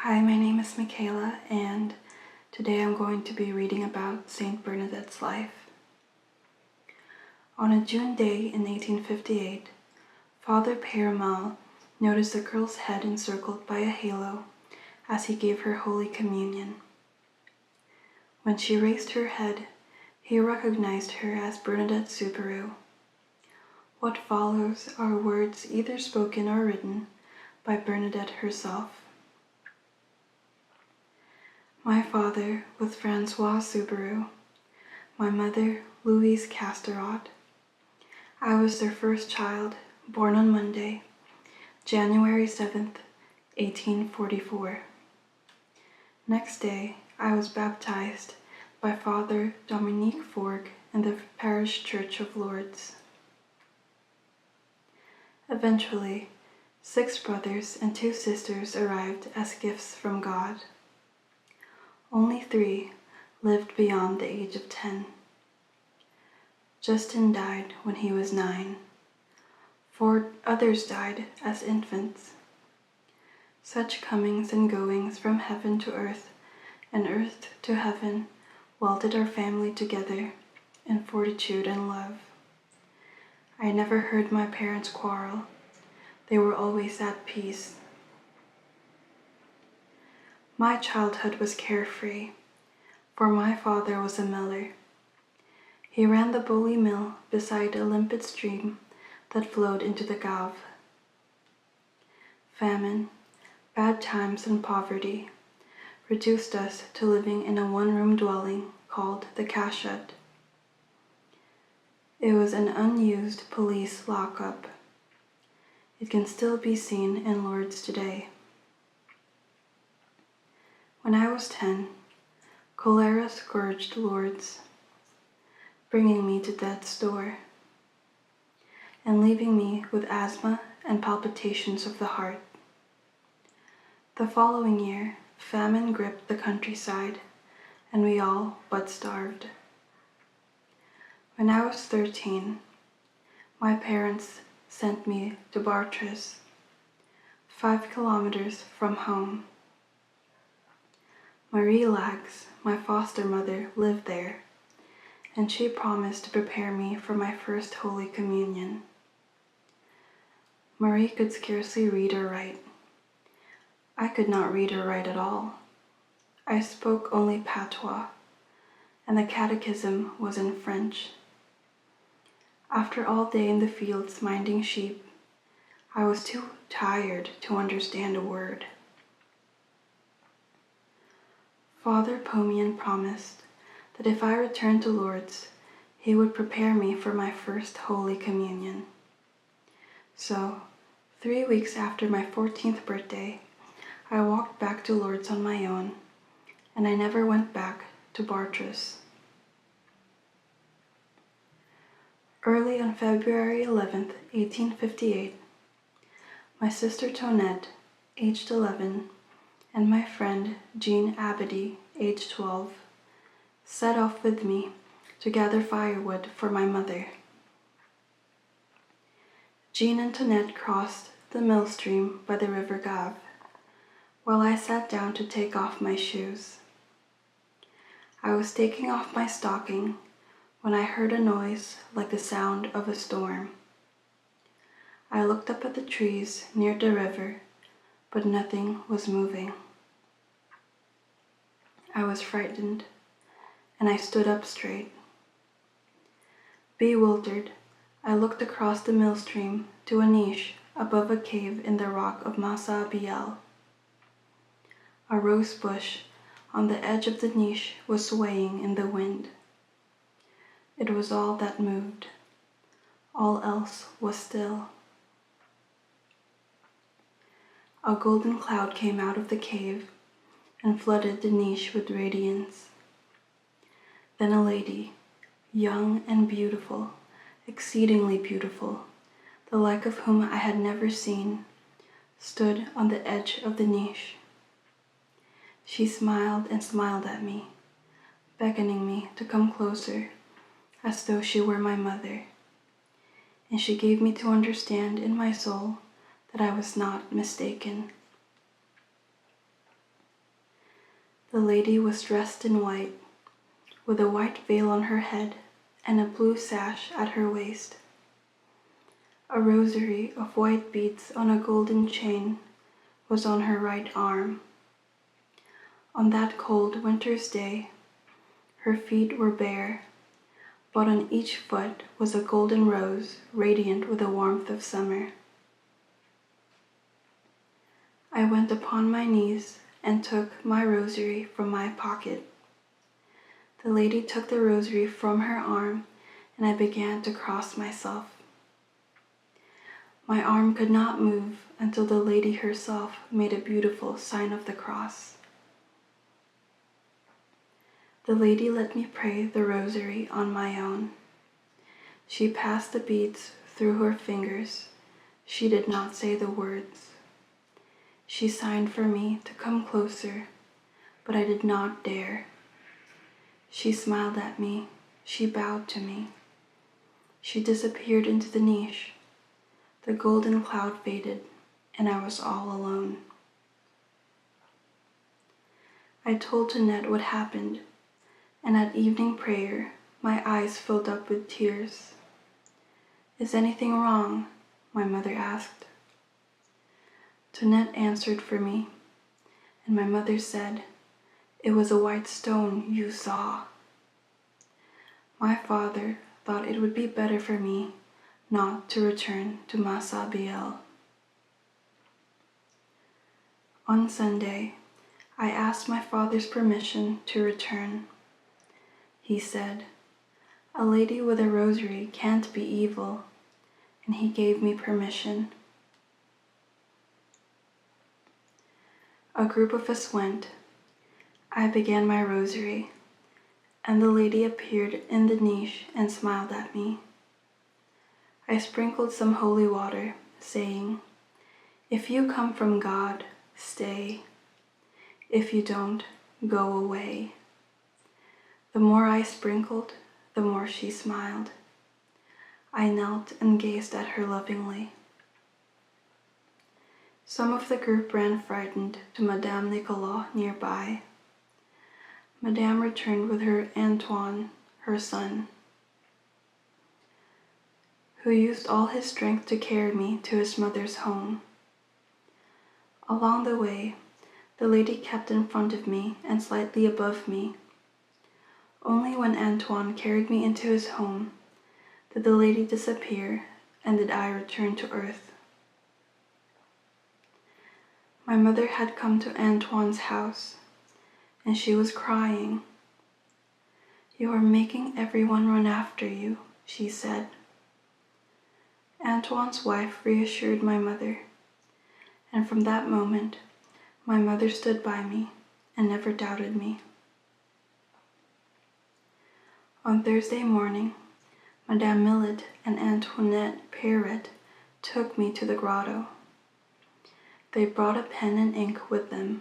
Hi, my name is Michaela, and today I'm going to be reading about Saint Bernadette's life. On a June day in 1858, Father Peyramal noticed a girl's head encircled by a halo as he gave her Holy Communion. When she raised her head, he recognized her as Bernadette Soubirous. What follows are words either spoken or written by Bernadette herself. My father was Francois Soubirous, my mother Louise Castorot. I was their first child, born on Monday, January 7th, 1844. Next day, I was baptized by Father Dominique Forgue in the Parish Church of Lourdes. Eventually, 6 brothers and 2 sisters arrived as gifts from God. Only 3 lived beyond the age of 10. Justin died when he was 9. 4 others died as infants. Such comings and goings from heaven to earth and earth to heaven welded our family together in fortitude and love. I never heard my parents quarrel. They were always at peace. My childhood was carefree, for my father was a miller. He ran the Bully Mill beside a limpid stream that flowed into the Gave. Famine, bad times, and poverty reduced us to living in a one-room dwelling called the cachette. It was an unused police lockup. It can still be seen in Lourdes today. When I was 10, cholera scourged Lourdes, bringing me to death's door and leaving me with asthma and palpitations of the heart. The following year, famine gripped the countryside, and we all but starved. When I was 13, my parents sent me to Bartres, 5 kilometers from home. Marie Lags, my foster mother, lived there, and she promised to prepare me for my first Holy Communion. Marie could scarcely read or write. I could not read or write at all. I spoke only patois, and the catechism was in French. After all day in the fields minding sheep, I was too tired to understand a word. Father Pomian promised that if I returned to Lourdes, he would prepare me for my first Holy Communion. So, 3 weeks after my 14th birthday, I walked back to Lourdes on my own, and I never went back to Bartres. Early on February 11th, 1858, my sister Tonette, aged 11, and my friend Jean Abady, aged 12, set off with me to gather firewood for my mother. Jean and Tonette crossed the mill stream by the river Gave, while I sat down to take off my shoes. I was taking off my stocking when I heard a noise like the sound of a storm. I looked up at the trees near the river, but nothing was moving. I was frightened, and I stood up straight. Bewildered, I looked across the mill stream to a niche above a cave in the rock of Massa Biel. A rose bush on the edge of the niche was swaying in the wind. It was all that moved. All else was still. A golden cloud came out of the cave and flooded the niche with radiance. Then a lady, young and beautiful, exceedingly beautiful, the like of whom I had never seen, stood on the edge of the niche. She smiled and smiled at me, beckoning me to come closer, as though she were my mother, and she gave me to understand in my soul that I was not mistaken. The lady was dressed in white, with a white veil on her head and a blue sash at her waist. A rosary of white beads on a golden chain was on her right arm. On that cold winter's day, her feet were bare, but on each foot was a golden rose radiant with the warmth of summer. I went upon my knees and took my rosary from my pocket. The lady took the rosary from her arm, and I began to cross myself. My arm could not move until the lady herself made a beautiful sign of the cross. The lady let me pray the rosary on my own. She passed the beads through her fingers. She did not say the words. She signed for me to come closer, but I did not dare. She smiled at me. She bowed to me. She disappeared into the niche. The golden cloud faded, and I was all alone. I told Jeanette what happened, and at evening prayer, my eyes filled up with tears. "Is anything wrong?" my mother asked. Jeanette answered for me, and my mother said, "It was a white stone you saw." My father thought it would be better for me not to return to Masabiel. On Sunday, I asked my father's permission to return. He said, "A lady with a rosary can't be evil," and he gave me permission. A group of us went. I began my rosary, and the lady appeared in the niche and smiled at me. I sprinkled some holy water, saying, "If you come from God, stay. If you don't, go away." The more I sprinkled, the more she smiled. I knelt and gazed at her lovingly. Some of the group ran frightened to Madame Nicolas nearby. Madame returned with her Antoine, her son, who used all his strength to carry me to his mother's home. Along the way, the lady kept in front of me and slightly above me. Only when Antoine carried me into his home did the lady disappear and did I return to earth. My mother had come to Antoine's house, and she was crying. "You are making everyone run after you," she said. Antoine's wife reassured my mother, and from that moment, my mother stood by me and never doubted me. On Thursday morning, Madame Millet and Antoinette Perret took me to the grotto. They brought a pen and ink with them.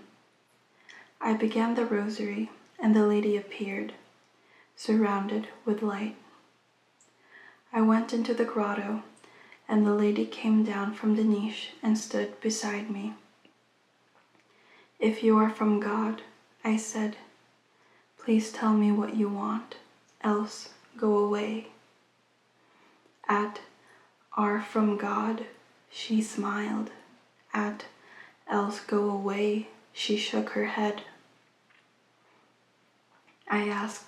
I began the rosary, and the lady appeared, surrounded with light. I went into the grotto, and the lady came down from the niche and stood beside me. "If you are from God," I said, "please tell me what you want, else go away." At "are from God," she smiled. At "else go away," she shook her head. I asked,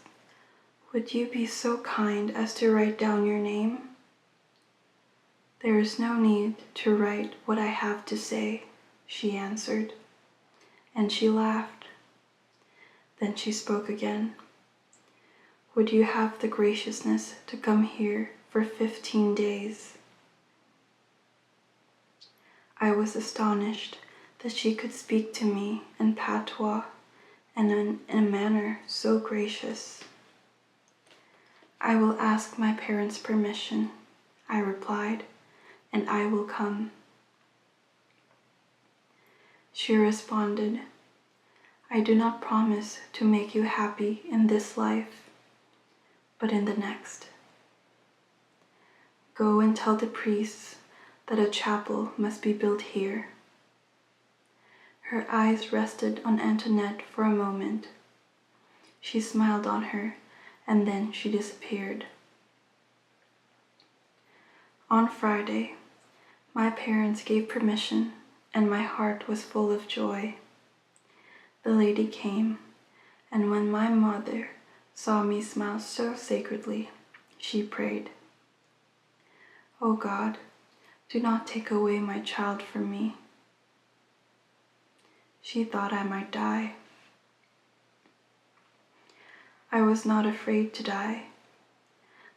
"Would you be so kind as to write down your name?" "There is no need to write what I have to say," she answered, and she laughed. Then she spoke again. "Would you have the graciousness to come here for 15 days? I was astonished that she could speak to me in patois and in a manner so gracious. "I will ask my parents' permission," I replied, "and I will come." She responded, "I do not promise to make you happy in this life, but in the next. Go and tell the priests that a chapel must be built here." Her eyes rested on Antoinette for a moment, She smiled on her, and then she disappeared. On Friday, my parents gave permission, and my heart was full of joy. The lady came, and when my mother saw me smile so sacredly, she prayed, "O God, do not take away my child from me." She thought I might die. I was not afraid to die,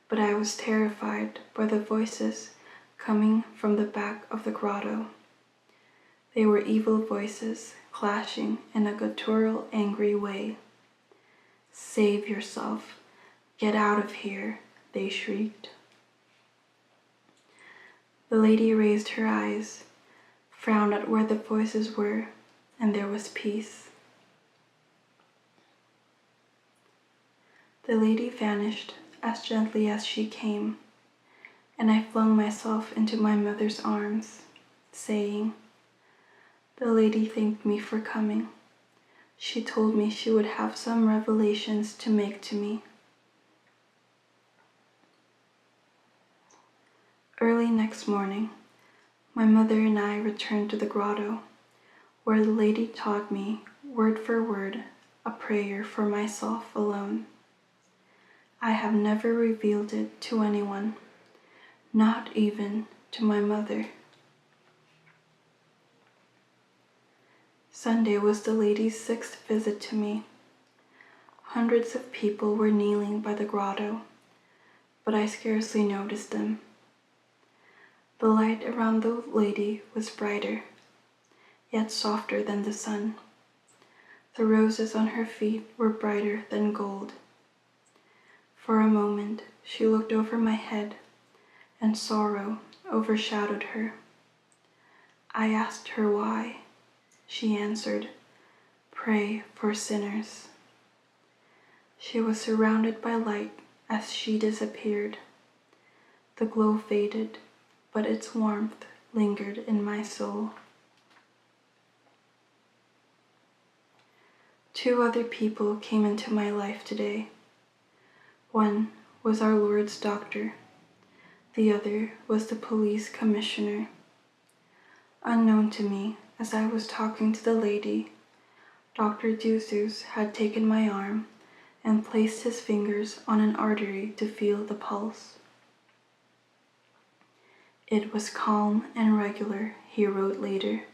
but I was terrified by the voices coming from the back of the grotto. They were evil voices, clashing in a guttural, angry way. "Save yourself! Get out of here!" they shrieked. The lady raised her eyes, frowned at where the voices were, and there was peace. The lady vanished as gently as she came, and I flung myself into my mother's arms, saying, "The lady thanked me for coming. She told me she would have some revelations to make to me." Early next morning, my mother and I returned to the grotto, where the lady taught me, word for word, a prayer for myself alone. I have never revealed it to anyone, not even to my mother. Sunday was the lady's 6th visit to me. Hundreds of people were kneeling by the grotto, but I scarcely noticed them. The light around the lady was brighter, yet softer than the sun. The roses on her feet were brighter than gold. For a moment, she looked over my head, and sorrow overshadowed her. I asked her why. She answered, "Pray for sinners." She was surrounded by light as she disappeared. The glow faded, but its warmth lingered in my soul. 2 other people came into my life today. One was our Lord's doctor. The other was the police commissioner. Unknown to me, as I was talking to the lady, Dr. Duzus had taken my arm and placed his fingers on an artery to feel the pulse. It was calm and regular, he wrote later.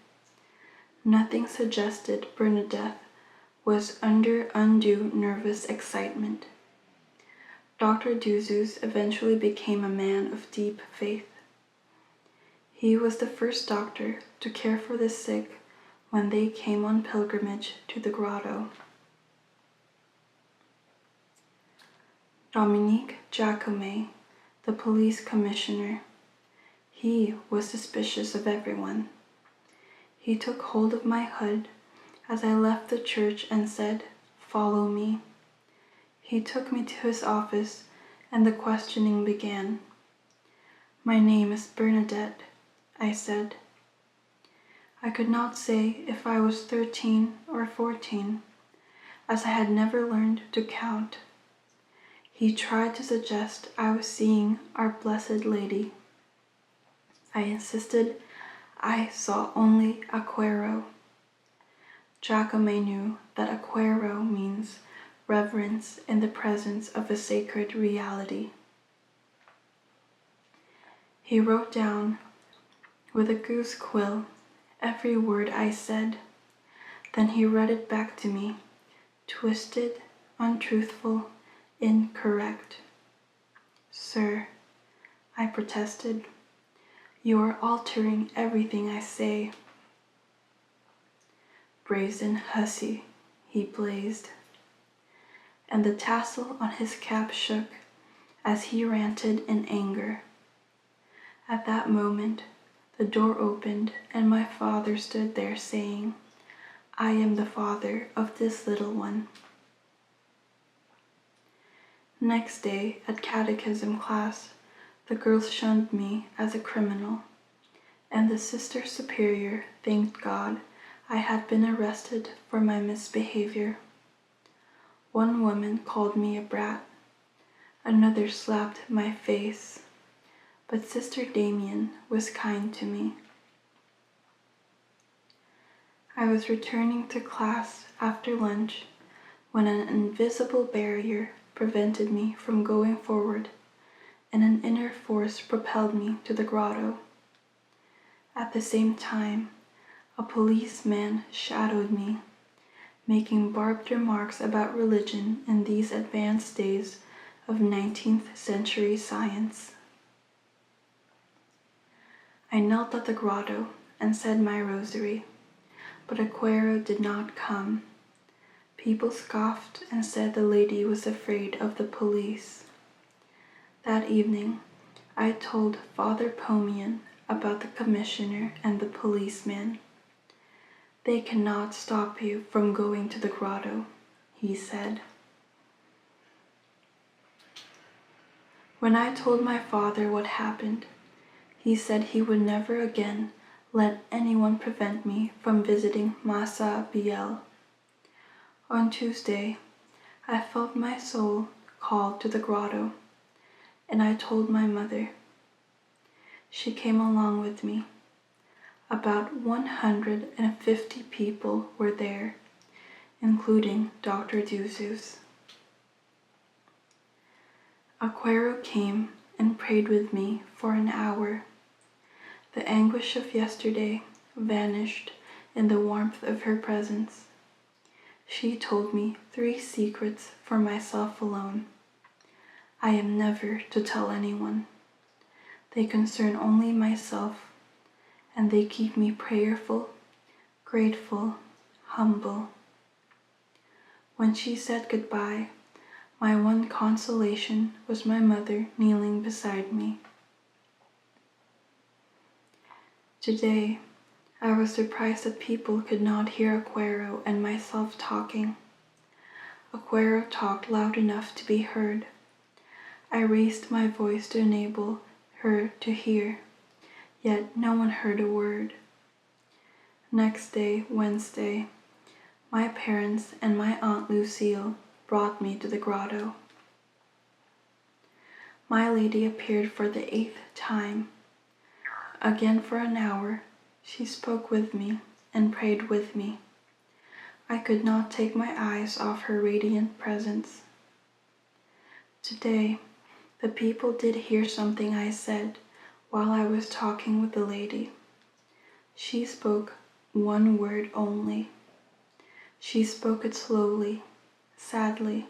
Nothing suggested Bernadette was under undue nervous excitement. Dr. Duzus eventually became a man of deep faith. He was the first doctor to care for the sick when they came on pilgrimage to the grotto. Dominique Jacome, the police commissioner. He was suspicious of everyone. He took hold of my hood as I left the church and said, "Follow me." He took me to his office and the questioning began. "My name is Bernadette," I said. I could not say if I was 13 or 14, as I had never learned to count. He tried to suggest I was seeing our Blessed Lady. I insisted I saw only Aquero. Giacomo knew that Aquero means reverence in the presence of a sacred reality. He wrote down with a goose quill every word I said. Then he read it back to me, twisted, untruthful, incorrect. "Sir," I protested, "you are altering everything I say." "Brazen hussy," he blazed, and the tassel on his cap shook as he ranted in anger. At that moment, the door opened and my father stood there saying, "I am the father of this little one." Next day, at catechism class, the girls shunned me as a criminal, and the Sister Superior thanked God I had been arrested for my misbehavior. One woman called me a brat. Another slapped my face. But Sister Damien was kind to me. I was returning to class after lunch when an invisible barrier prevented me from going forward, and an inner force propelled me to the grotto. At the same time, a policeman shadowed me, making barbed remarks about religion in these advanced days of 19th century science. I knelt at the grotto and said my rosary, but Aquero did not come. People scoffed and said the lady was afraid of the police. That evening, I told Father Pomian about the commissioner and the policeman. "They cannot stop you from going to the grotto," he said. When I told my father what happened, he said he would never again let anyone prevent me from visiting Massa Biel. On Tuesday, I felt my soul called to the grotto, and I told my mother. She came along with me. About 150 people were there, including Dr. Duzus. Aquero came and prayed with me for an hour. The anguish of yesterday vanished in the warmth of her presence. She told me 3 secrets for myself alone. I am never to tell anyone. They concern only myself, and they keep me prayerful, grateful, humble. When she said goodbye, my one consolation was my mother kneeling beside me. Today, I was surprised that people could not hear Aquero and myself talking. Aquero talked loud enough to be heard. I raised my voice to enable her to hear, yet no one heard a word. Next day, Wednesday, my parents and my Aunt Lucille brought me to the grotto. My Lady appeared for the 8th time. Again for an hour, she spoke with me and prayed with me. I could not take my eyes off her radiant presence. Today, the people did hear something I said while I was talking with the lady. She spoke one word only. She spoke it slowly, sadly.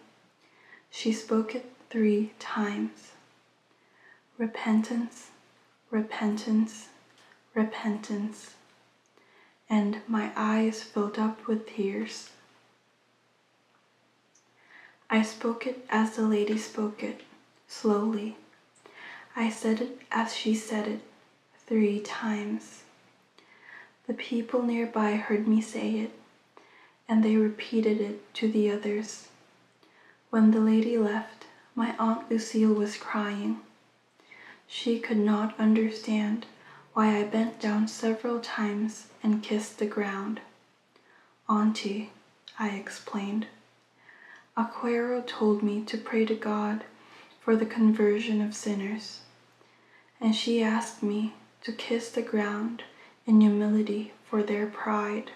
She spoke it 3 times. Repentance, repentance, repentance. And my eyes filled up with tears. I spoke it as the lady spoke it, slowly. I said it as she said it, 3 times. The people nearby heard me say it, and they repeated it to the others. When the lady left, my Aunt Lucille was crying. She could not understand why I bent down several times and kissed the ground. "Auntie," I explained, "Aquero told me to pray to God for the conversion of sinners, and she asked me to kiss the ground in humility for their pride."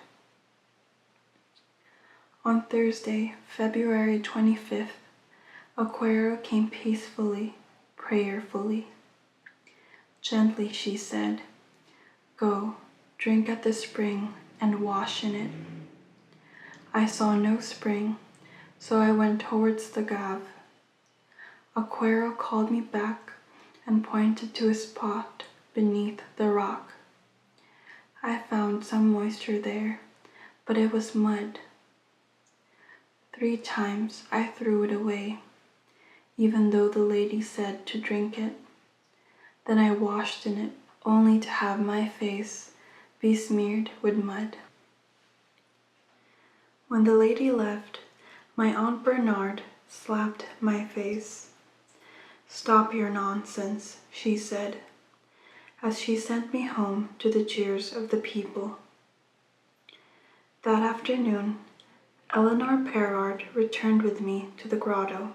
On Thursday, February 25th, Aquero came peacefully, prayerfully. Gently she said, "Go, drink at the spring and wash in it." I saw no spring, so I went towards the Gave. Aquero called me back and pointed to a spot beneath the rock. I found some moisture there, but it was mud. 3 times I threw it away, even though the lady said to drink it. Then I washed in it, only to have my face besmeared with mud. When the lady left, my Aunt Bernard slapped my face. "Stop your nonsense," she said, as she sent me home to the cheers of the people. That afternoon, Eleanor Perrard returned with me to the grotto.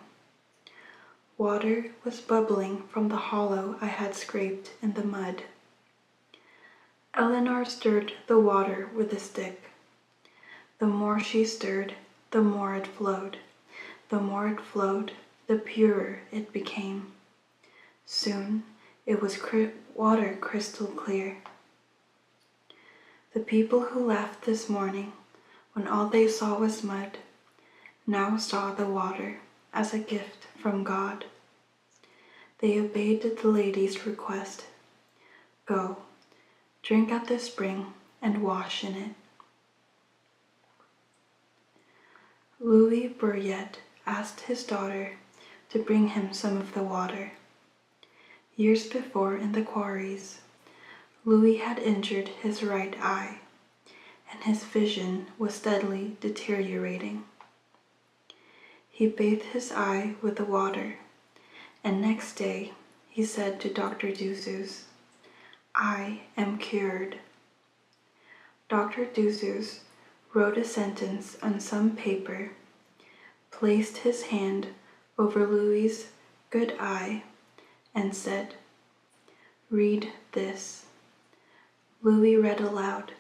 Water was bubbling from the hollow I had scraped in the mud. Eleanor stirred the water with a stick. The more she stirred, the more it flowed. The more it flowed, the purer it became. Soon it was water crystal clear. The people who left this morning, when all they saw was mud, now saw the water as a gift from God. They obeyed the lady's request. Go, drink at the spring and wash in it. Louis Bernadette asked his daughter to bring him some of the water. Years before in the quarries, Louis had injured his right eye, and his vision was steadily deteriorating. He bathed his eye with the water, and next day he said to Dr. Duzus, "I am cured." Dr. Duzus wrote a sentence on some paper, placed his hand over Louis's good eye, and said, "Read this." Louis read aloud,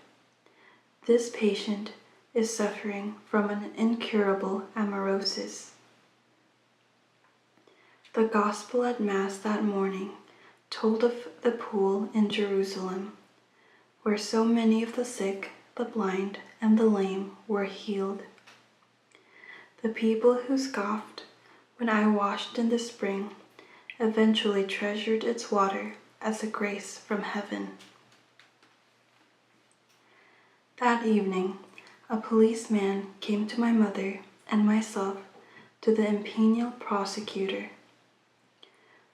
"This patient is suffering from an incurable amaurosis." The gospel at Mass that morning told of the pool in Jerusalem, where so many of the sick, the blind, and the lame were healed. The people who scoffed when I washed in the spring eventually treasured its water as a grace from heaven. That evening, a policeman came to my mother and myself to the imperial prosecutor.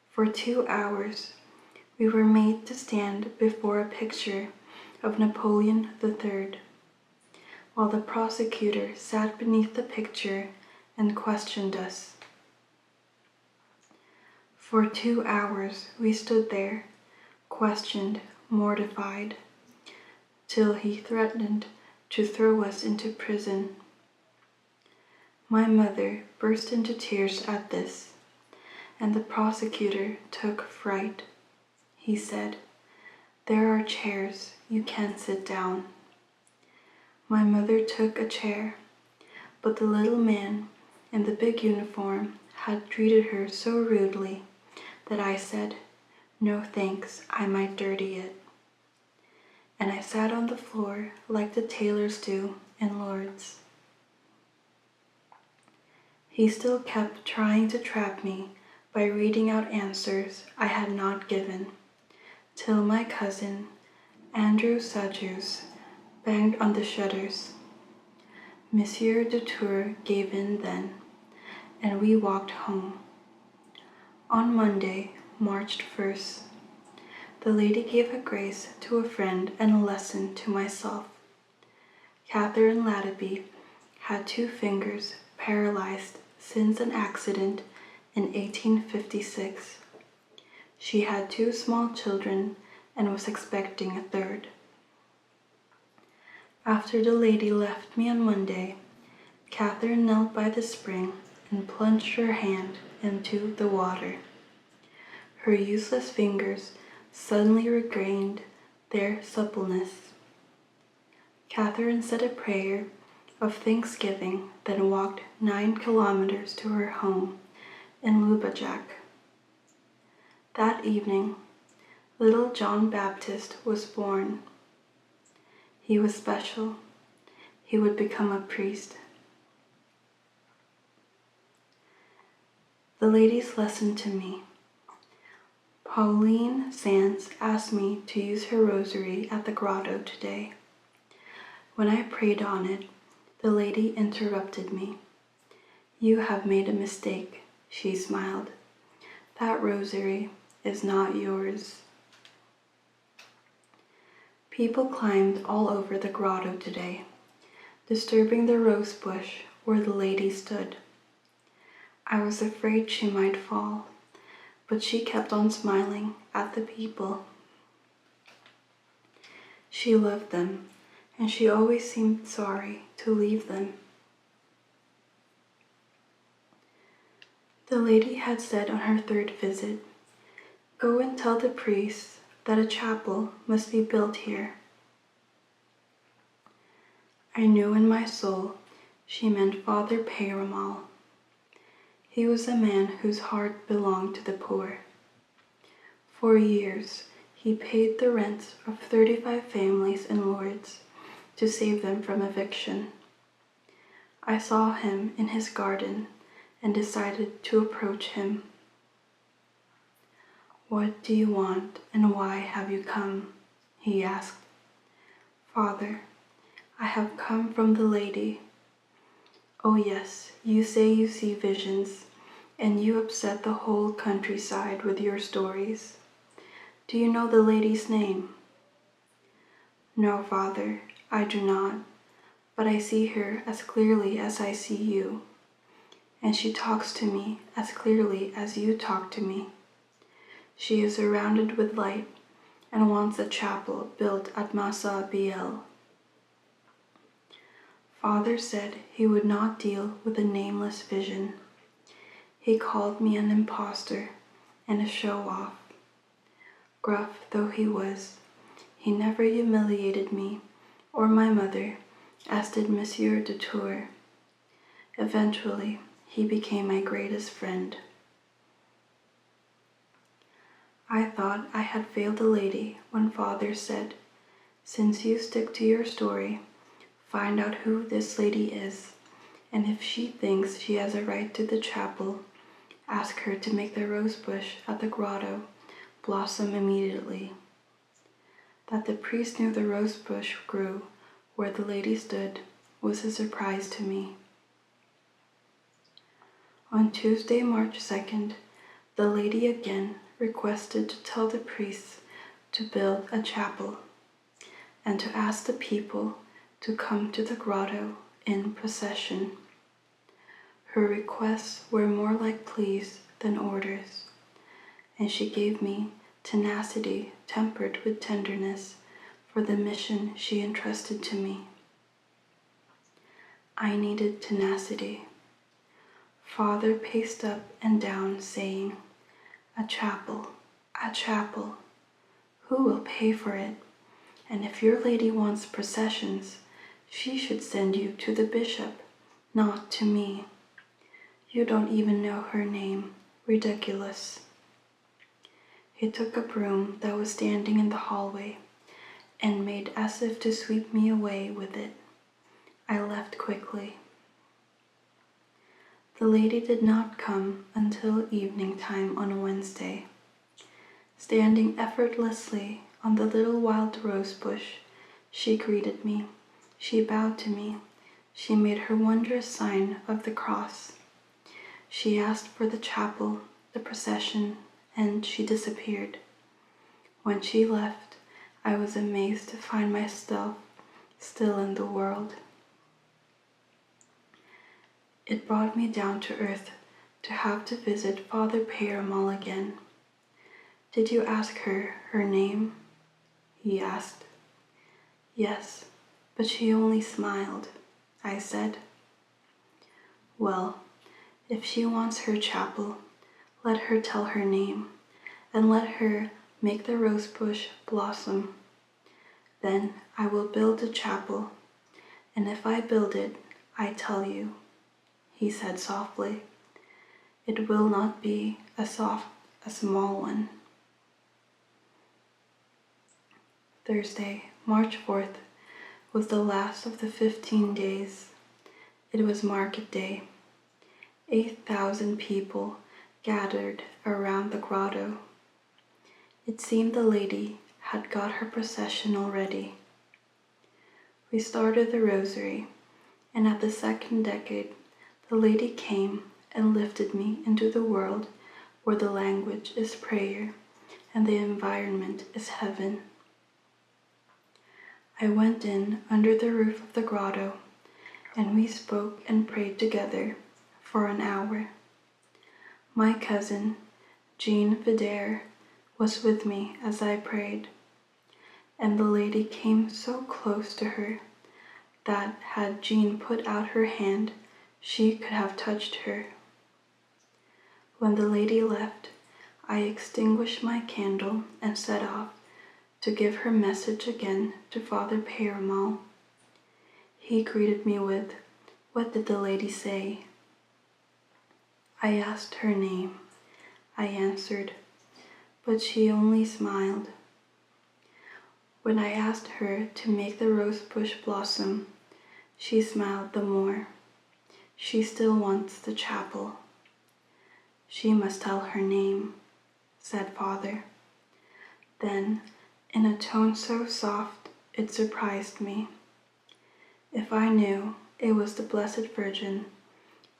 For 2 hours, we were made to stand before a picture of Napoleon III, while the prosecutor sat beneath the picture and questioned us. For 2 hours we stood there, questioned, mortified, till he threatened to throw us into prison. My mother burst into tears at this, and the prosecutor took fright. He said, "There are chairs, you can sit down." My mother took a chair, but the little man in the big uniform had treated her so rudely that I said, "No thanks, I might dirty it." And I sat on the floor like the tailors do in Lourdes. He still kept trying to trap me by reading out answers I had not given, till my cousin, Andrew Sajus, banged on the shutters. Monsieur de Tour gave in then, and we walked home. On Monday, March 1st, the lady gave a grace to a friend and a lesson to myself. Catherine Latterby had 2 fingers paralyzed since an accident in 1856. She had 2 small children and was expecting a third. After the lady left me on Monday, Catherine knelt by the spring and plunged her hand into the water. Her useless fingers suddenly regained their suppleness. Catherine said a prayer of thanksgiving, then walked 9 kilometers to her home in Lubajak. That evening, little John Baptist was born. He was special. He would become a priest. The lady's lesson to me. Pauline Sands asked me to use her rosary at the grotto today. When I prayed on it, the lady interrupted me. "You have made a mistake," she smiled. "That rosary is not yours." People climbed all over the grotto today, disturbing the rose bush where the lady stood. I was afraid she might fall, but she kept on smiling at the people. She loved them, and she always seemed sorry to leave them. The lady had said on her third visit, "Go and tell the priest that a chapel must be built here." I knew in my soul she meant Father Peyramal. He was a man whose heart belonged to the poor. For years, he paid the rents of 35 families in Lourdes to save them from eviction. I saw him in his garden and decided to approach him. "What do you want, and why have you come?" he asked. "Father, I have come from the lady." "Oh yes, you say you see visions, and you upset the whole countryside with your stories. Do you know the lady's name?" "No, Father, I do not, but I see her as clearly as I see you, and she talks to me as clearly as you talk to me. She is surrounded with light and wants a chapel built at Massa Biel." Father said he would not deal with a nameless vision. He called me an impostor and a show-off. Gruff though he was, he never humiliated me or my mother, as did Monsieur de Tours. Eventually, he became my greatest friend. I thought I had failed the lady when Father said, "Since you stick to your story, find out who this lady is, and if she thinks she has a right to the chapel, ask her to make the rose bush at the grotto blossom immediately." That the priest knew the rose bush grew where the lady stood was a surprise to me. On Tuesday, March 2nd, the lady again requested to tell the priests to build a chapel and to ask the people to come to the grotto in procession. Her requests were more like pleas than orders, and she gave me tenacity tempered with tenderness for the mission she entrusted to me. I needed tenacity. Father paced up and down, saying, "A chapel, a chapel. Who will pay for it? And if your lady wants processions, she should send you to the bishop, not to me. You don't even know her name. Ridiculous." He took a broom that was standing in the hallway and made as if to sweep me away with it. I left quickly. The lady did not come until evening time on Wednesday. Standing effortlessly on the little wild rose bush, she greeted me. She bowed to me. She made her wondrous sign of the cross. She asked for the chapel, the procession, and she disappeared. When she left, I was amazed to find myself still in the world. It brought me down to earth to have to visit Father Peyramal again. "Did you ask her her name?" he asked. "Yes, but she only smiled," I said. "Well, if she wants her chapel, let her tell her name, and let her make the rose bush blossom. Then I will build a chapel, and if I build it, I tell you," he said softly, "it will not be a small one." Thursday, March 4th, was the last of the 15 days. It was market day. 8,000 people gathered around the grotto. It seemed the lady had got her procession already. We started the Rosary, and at the second decade, the lady came and lifted me into the world where the language is prayer and the environment is heaven. I went in under the roof of the grotto, and we spoke and prayed together for an hour. My cousin, Jean Videre, was with me as I prayed, and the lady came so close to her that had Jean put out her hand, she could have touched her. When the lady left, I extinguished my candle and set off to give her message again to Father Peyramal. He greeted me with, "What did the lady say?" I asked her name. I answered, but she only smiled. When I asked her to make the rose bush blossom, she smiled the more. She still wants the chapel. She must tell her name, said Father. Then, in a tone so soft it surprised me, if I knew it was the Blessed Virgin,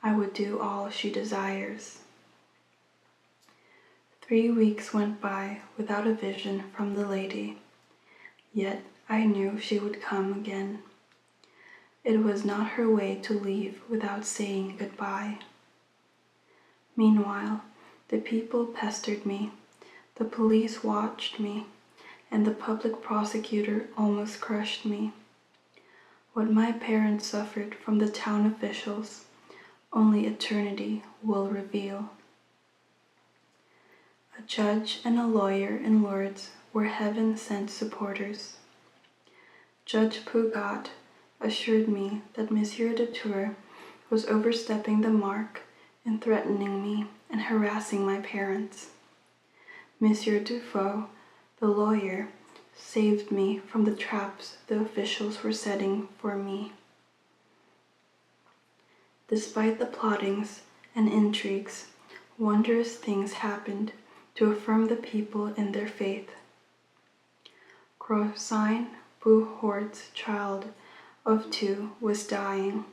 I would do all she desires. 3 weeks went by without a vision from the lady, yet I knew she would come again. It was not her way to leave without saying goodbye. Meanwhile, the people pestered me, the police watched me, and the public prosecutor almost crushed me. What my parents suffered from the town officials, only eternity will reveal. A judge and a lawyer in Lourdes were heaven-sent supporters. Judge Pougat assured me that Monsieur de Tours was overstepping the mark in threatening me and harassing my parents. Monsieur Dufault, the lawyer, saved me from the traps the officials were setting for me. Despite the plottings and intrigues, wondrous things happened to affirm the people in their faith. Croissant Bouhort's child of 2 was dying.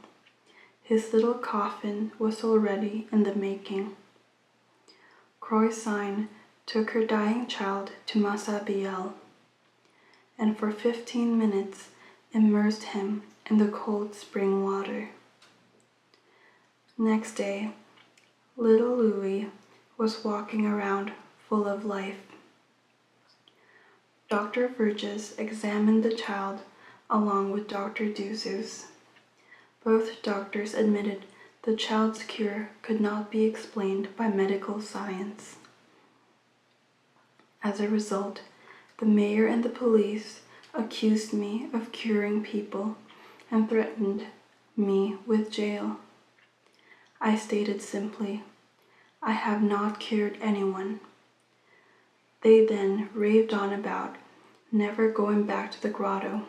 His little coffin was already in the making. Croissant took her dying child to Massabielle, and for 15 minutes immersed him in the cold spring water. Next day, little Louis was walking around full of life. Dr. Verges examined the child along with Dr. Duzus. Both doctors admitted the child's cure could not be explained by medical science. As a result, the mayor and the police accused me of curing people and threatened me with jail. I stated simply, I have not cured anyone. They then raved on about never going back to the grotto,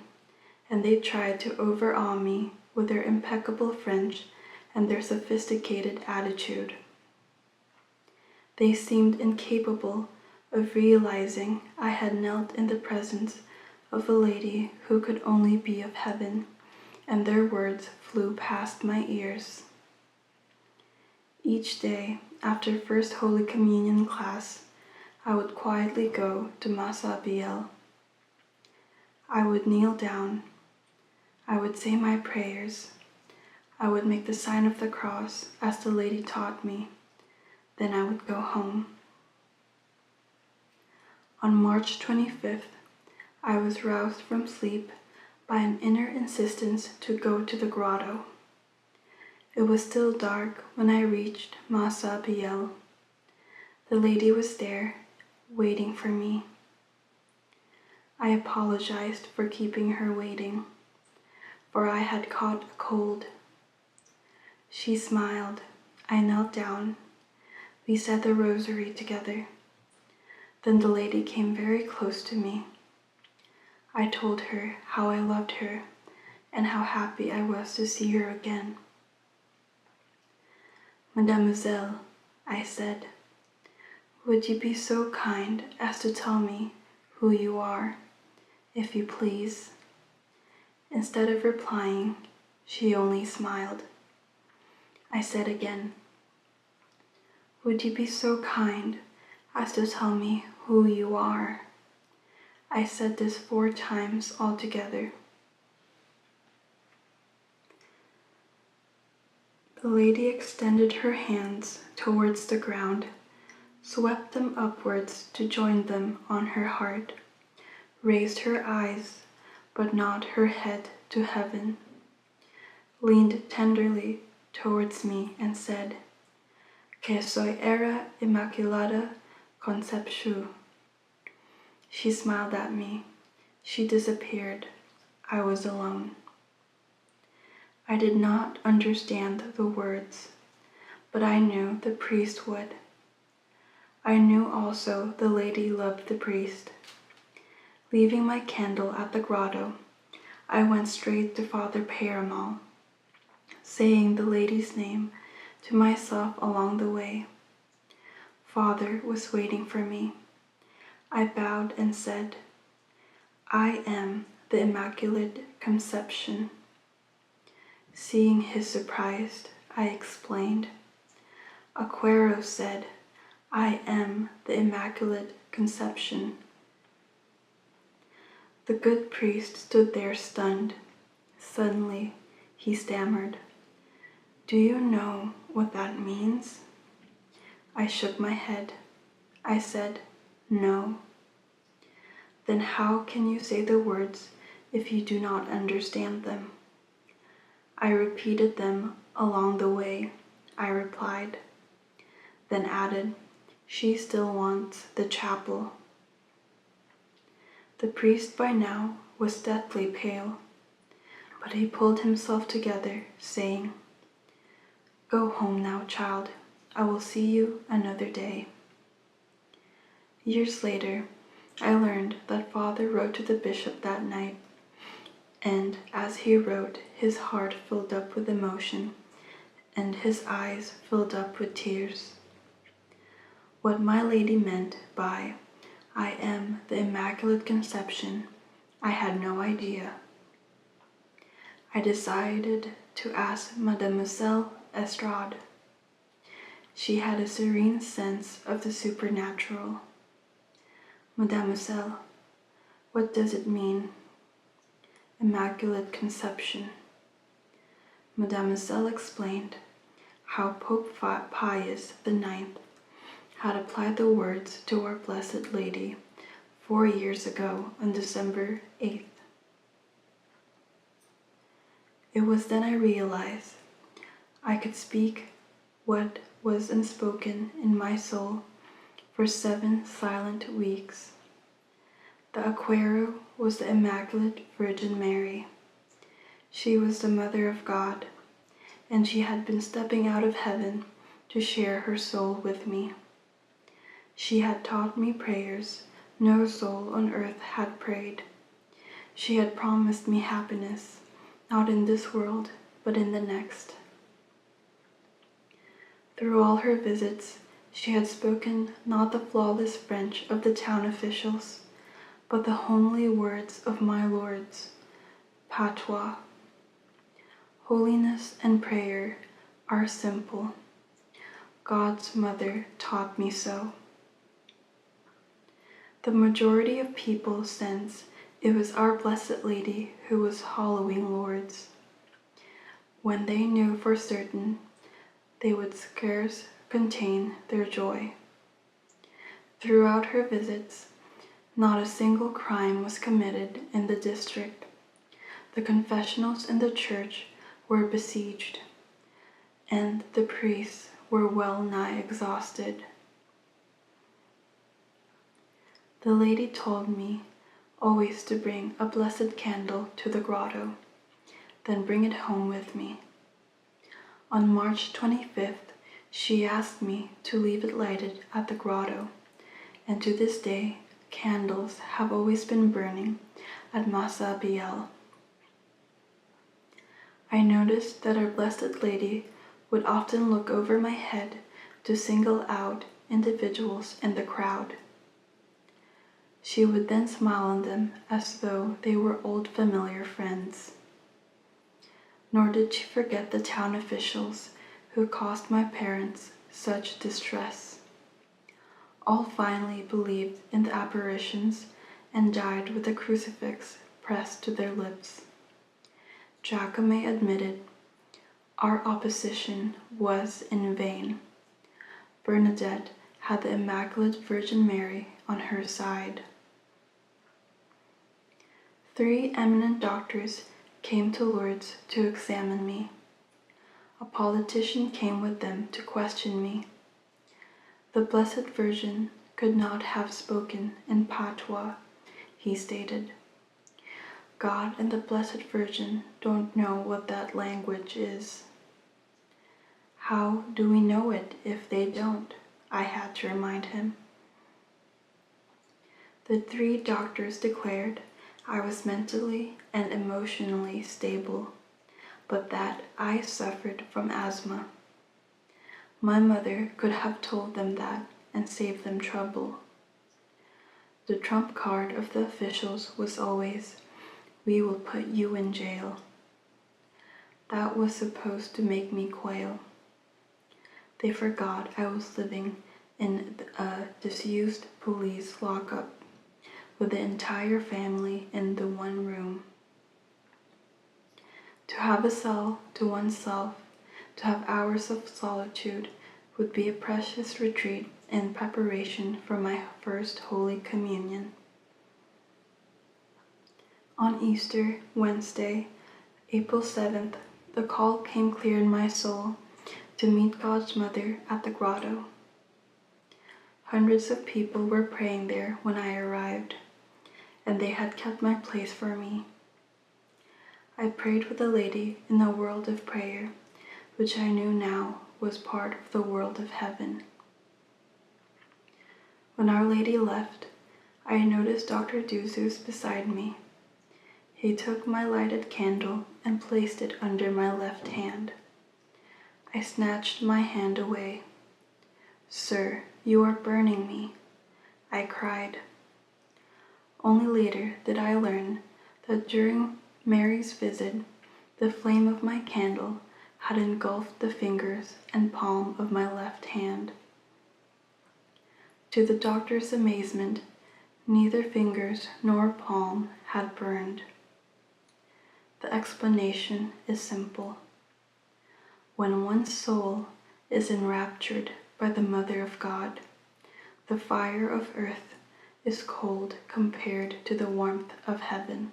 and they tried to overawe me with their impeccable French and their sophisticated attitude. They seemed incapable of realizing I had knelt in the presence of a lady who could only be of heaven, and their words flew past my ears. Each day, after First Holy Communion class, I would quietly go to Massabielle. I would kneel down. I would say my prayers. I would make the sign of the cross as the lady taught me. Then I would go home. On March 25th, I was roused from sleep by an inner insistence to go to the grotto. It was still dark when I reached Massabielle. The lady was there, waiting for me. I apologized for keeping her waiting, for I had caught a cold. She smiled. I knelt down. We said the Rosary together. Then the lady came very close to me. I told her how I loved her and how happy I was to see her again. Mademoiselle, I said, would you be so kind as to tell me who you are, if you please? Instead of replying, she only smiled. I said again, would you be so kind as to tell me who you are? I said this 4 times altogether. The lady extended her hands towards the ground, swept them upwards to join them on her heart, raised her eyes, but not her head to heaven, leaned tenderly towards me and said, que soy Immaculate Conception. She smiled at me. She disappeared. I was alone. I did not understand the words, but I knew the priest would. I knew also the lady loved the priest. Leaving my candle at the grotto, I went straight to Father Paramal, saying the lady's name to myself along the way. Father was waiting for me. I bowed and said, I am the Immaculate Conception. Seeing his surprise, I explained. Aquero said, I am the Immaculate Conception. The good priest stood there stunned. Suddenly, he stammered, Do you know what that means? I shook my head. I said, No. Then how can you say the words if you do not understand them? I repeated them along the way, I replied, then added, She still wants the chapel. The priest by now was deathly pale, but he pulled himself together, saying, Go home now, child. I will see you another day. Years later, I learned that Father wrote to the bishop that night, and as he wrote, his heart filled up with emotion, and his eyes filled up with tears. What my lady meant by I am the Immaculate Conception, I had no idea. I decided to ask Mademoiselle Estrade. She had a serene sense of the supernatural. Mademoiselle, what does it mean? Immaculate Conception. Mademoiselle explained how Pope Pius IX had applied the words to Our Blessed Lady 4 years ago on December 8th. It was then I realized I could speak what was unspoken in my soul for 7 silent weeks. The Aquero was the Immaculate Virgin Mary. She was the Mother of God, and she had been stepping out of heaven to share her soul with me. She had taught me prayers no soul on earth had prayed. She had promised me happiness, not in this world, but in the next. Through all her visits, she had spoken not the flawless French of the town officials, but the homely words of my lords, patois. Holiness and prayer are simple. God's mother taught me so. The majority of people sense it was Our Blessed Lady who was hallowing lords. When they knew for certain, they would scarce contain their joy. Throughout her visits, not a single crime was committed in the district. The confessionals in the church were besieged, and the priests were well nigh exhausted. The lady told me always to bring a blessed candle to the grotto, then bring it home with me. On March 25th, she asked me to leave it lighted at the grotto, and to this day, candles have always been burning at Massa Biel. I noticed that Our Blessed Lady would often look over my head to single out individuals in the crowd. She would then smile on them as though they were old familiar friends. Nor did she forget the town officials who caused my parents such distress. All finally believed in the apparitions and died with a crucifix pressed to their lips. Jacome admitted, our opposition was in vain. Bernadette had the Immaculate Virgin Mary on her side. 3 eminent doctors came to Lourdes to examine me. A politician came with them to question me. The Blessed Virgin could not have spoken in patois, he stated. God and the Blessed Virgin don't know what that language is. How do we know it if they don't? I had to remind him. The 3 doctors declared I was mentally and emotionally stable, but that I suffered from asthma. My mother could have told them that and saved them trouble. The trump card of the officials was always, "We will put you in jail." That was supposed to make me quail. They forgot I was living in a disused police lockup with the entire family in the one room. To have a cell to oneself, to have hours of solitude, would be a precious retreat in preparation for my first Holy Communion. On Easter Wednesday, April 7th, the call came clear in my soul to meet God's Mother at the grotto. Hundreds of people were praying there when I arrived, and they had kept my place for me. I prayed with a lady in the world of prayer, which I knew now was part of the world of heaven. When Our Lady left, I noticed Dr. Duzos beside me. He took my lighted candle and placed it under my left hand. I snatched my hand away. "Sir, you are burning me," I cried. Only later did I learn that during Mary's visit, the flame of my candle had engulfed the fingers and palm of my left hand. To the doctor's amazement, neither fingers nor palm had burned. The explanation is simple. When one's soul is enraptured by the Mother of God, the fire of earth is cold compared to the warmth of heaven.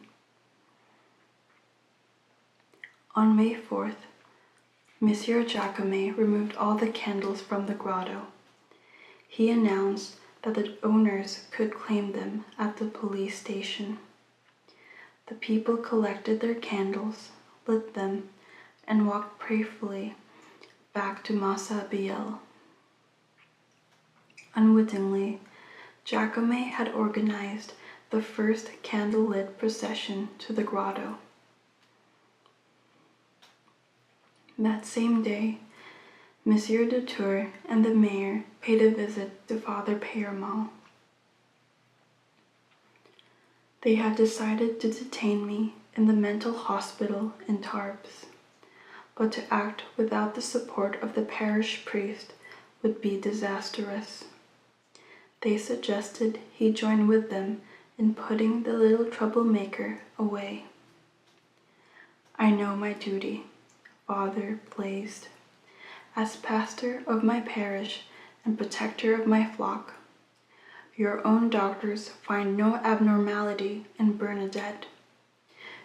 On May 4th, Monsieur Jacome removed all the candles from the grotto. He announced that the owners could claim them at the police station. The people collected their candles, lit them, and walked prayerfully back to Massa Biel. Unwittingly, Jacome had organized the first candlelit procession to the grotto. That same day, Monsieur de Tour and the mayor paid a visit to Father Peyermal. They had decided to detain me in the mental hospital in Tarbes, but to act without the support of the parish priest would be disastrous. They suggested he join with them in putting the little troublemaker away. I know my duty, Father blazed. As pastor of my parish and protector of my flock, your own doctors find no abnormality in Bernadette.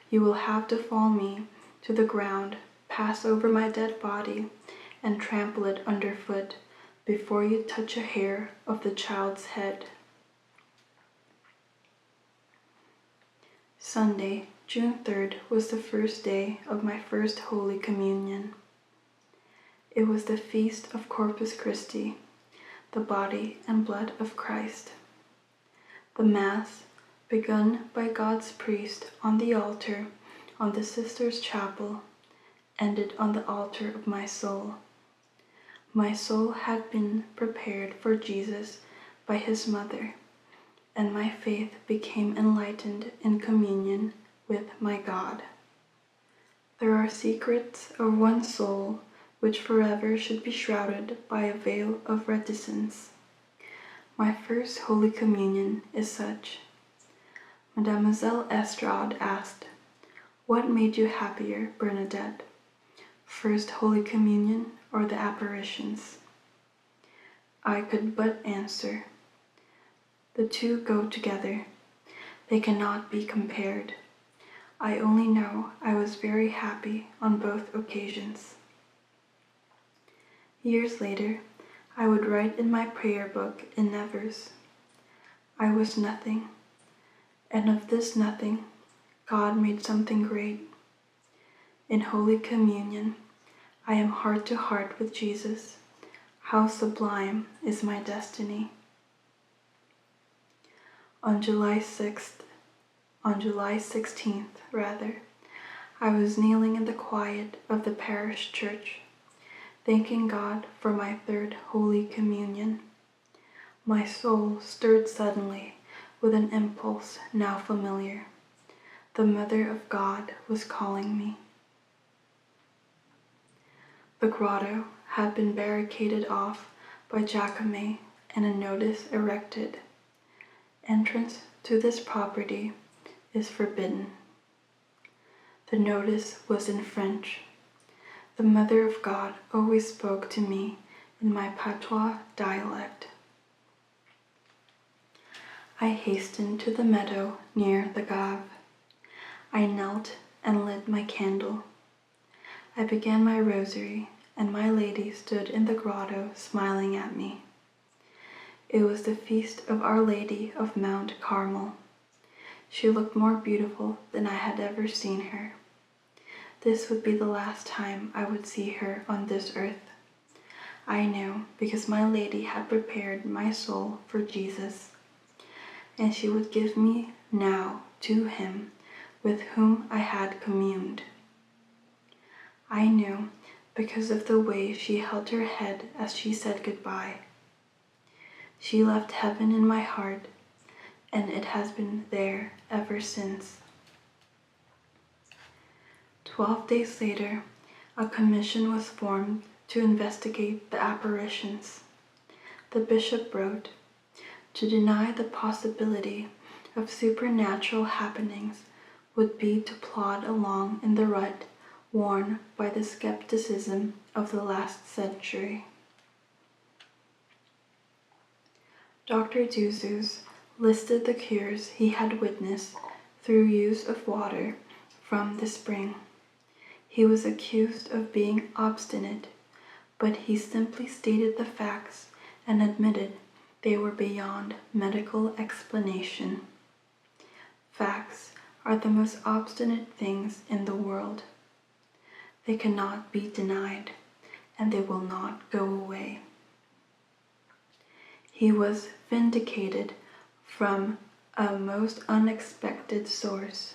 You will have to fall me to the ground, pass over my dead body, and trample it underfoot before you touch a hair of the child's head. Sunday, June 3rd, was the first day of my first Holy Communion. It was the feast of Corpus Christi, the body and blood of Christ. The Mass, begun by God's priest on the altar on the Sisters' Chapel, ended on the altar of my soul. My soul had been prepared for Jesus by his mother, and my faith became enlightened in communion with my God. There are secrets of one's soul which forever should be shrouded by a veil of reticence. My first Holy Communion is such. Mademoiselle Estrade asked, "What made you happier, Bernadette? First Holy Communion or the apparitions?" I could but answer, "The two go together. They cannot be compared. I only know I was very happy on both occasions." Years later, I would write in my prayer book in nevers, I was nothing, and of this nothing, God made something great. In Holy Communion, I am heart to heart with Jesus. How sublime is my destiny. On July 16th, I was kneeling in the quiet of the parish church, thanking God for my third Holy Communion. My soul stirred suddenly with an impulse now familiar. The Mother of God was calling me. The grotto had been barricaded off by jacame and a notice erected. Entrance to this property is forbidden. The notice was in French. The Mother of God always spoke to me in my patois dialect. I hastened to the meadow near the Gave. I knelt and lit my candle. I began my rosary, and my lady stood in the grotto smiling at me. It was the feast of Our Lady of Mount Carmel. She looked more beautiful than I had ever seen her. This would be the last time I would see her on this earth. I knew because my lady had prepared my soul for Jesus, and she would give me now to him with whom I had communed. I knew because of the way she held her head as she said goodbye. She left heaven in my heart, and it has been there ever since. 12 days later, a commission was formed to investigate the apparitions. The bishop wrote, to deny the possibility of supernatural happenings would be to plod along in the rut worn by the skepticism of the last century. Dr. Duzus listed the cures he had witnessed through use of water from the spring. He was accused of being obstinate, but he simply stated the facts and admitted they were beyond medical explanation. Facts are the most obstinate things in the world. They cannot be denied, and they will not go away. He was vindicated from a most unexpected source.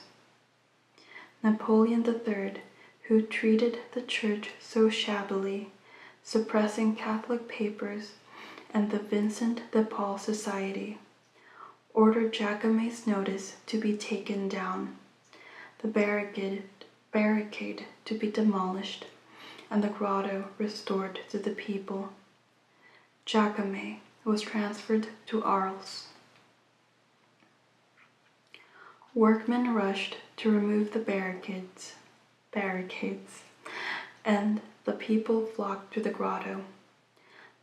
Napoleon III, who treated the Church so shabbily, suppressing Catholic papers and the Vincent de Paul Society, ordered Jacame's notice to be taken down, the barricade to be demolished, and the grotto restored to the people. Jacame was transferred to Arles. Workmen rushed to remove the barricades, and the people flocked to the grotto.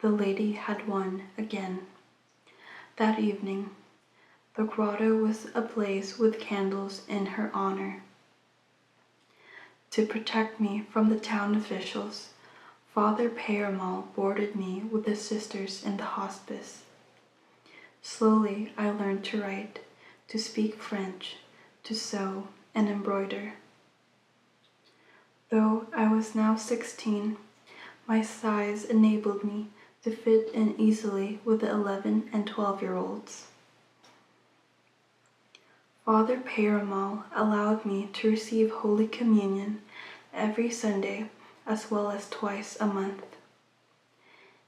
The lady had won again. That evening, the grotto was ablaze with candles in her honor. To protect me from the town officials, Father Peyramal boarded me with the sisters in the hospice. Slowly I learned to write, to speak French, to sew and embroider. Though I was now 16, my size enabled me to fit in easily with the 11 and 12-year-olds. Father Peyramal allowed me to receive Holy Communion every Sunday as well as twice a month.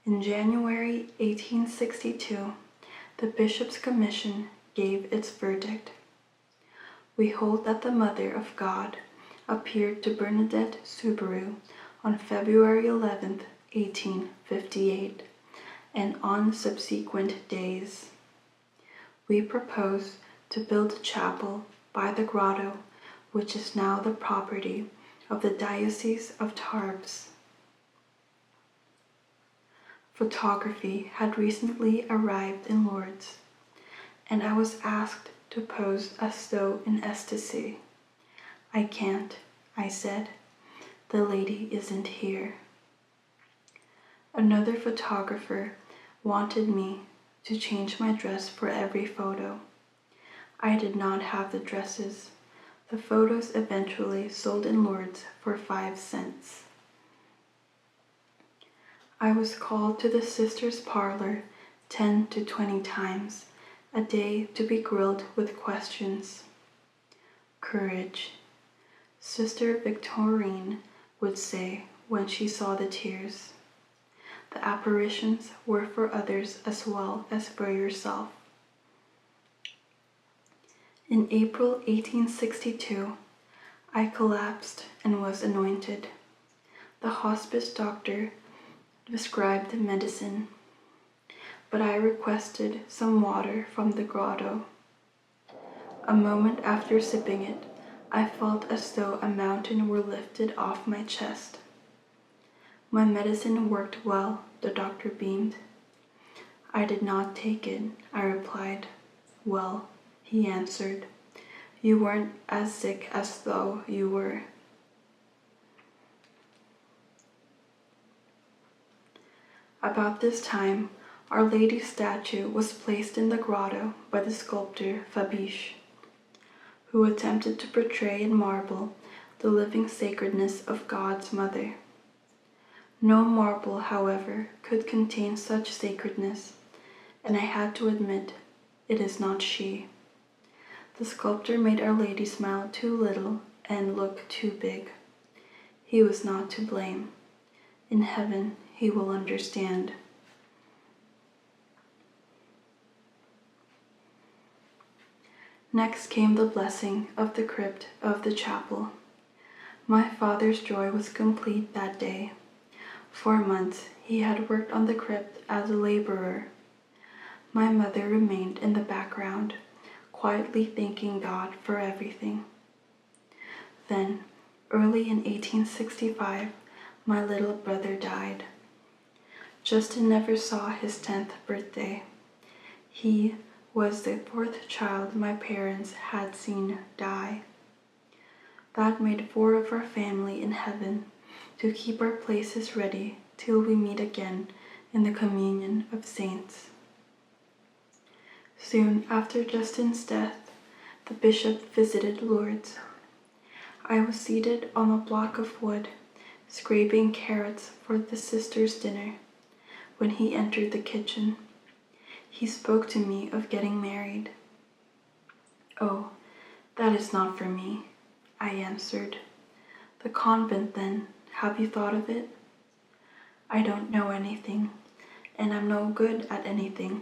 In January 1862, the Bishop's Commission gave its verdict. We hold that the Mother of God appeared to Bernadette Subaru on February 11, 1858, and on subsequent days. We propose to build a chapel by the grotto, which is now the property of the Diocese of Tarbes. Photography had recently arrived in Lourdes, and I was asked to pose as though in ecstasy. I can't, I said. The lady isn't here. Another photographer wanted me to change my dress for every photo. I did not have the dresses. The photos eventually sold in Lourdes for 5 cents. I was called to the sisters' parlor 10 to 20 times a day to be grilled with questions. Courage, Sister Victorine would say when she saw the tears. The apparitions were for others as well as for yourself. In April 1862, I collapsed and was anointed. The hospice doctor prescribed medicine, but I requested some water from the grotto. A moment after sipping it, I felt as though a mountain were lifted off my chest. My medicine worked well, the doctor beamed. I did not take it, I replied. Well, he answered, you weren't as sick as though you were. About this time, Our Lady's statue was placed in the grotto by the sculptor Fabiche, who attempted to portray in marble the living sacredness of God's Mother. No marble, however, could contain such sacredness, and I had to admit, it is not she. The sculptor made Our Lady smile too little and look too big. He was not to blame. In heaven, he will understand. Next came the blessing of the crypt of the chapel. My father's joy was complete that day. For months he had worked on the crypt as a laborer. My mother remained in the background, quietly thanking God for everything. Then, early in 1865, my little brother died. Justin never saw his 10th birthday. He was the 4th child my parents had seen die. That made 4 of our family in heaven to keep our places ready till we meet again in the communion of saints. Soon after Justin's death, the bishop visited Lourdes. I was seated on a block of wood, scraping carrots for the sisters' dinner, when he entered the kitchen. He spoke to me of getting married. Oh, that is not for me, I answered. The convent, then, have you thought of it? I don't know anything, and I'm no good at anything,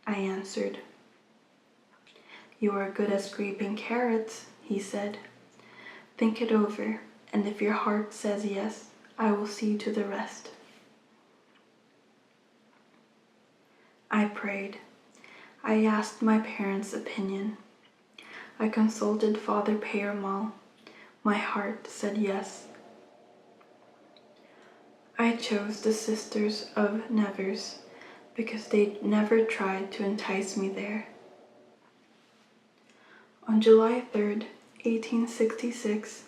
I answered. You are good at scraping carrots, he said. Think it over, and if your heart says yes, I will see to the rest. I prayed. I asked my parents' opinion. I consulted Father Peyermal. My heart said yes. I chose the Sisters of Nevers because they never tried to entice me there. On July 3rd, 1866,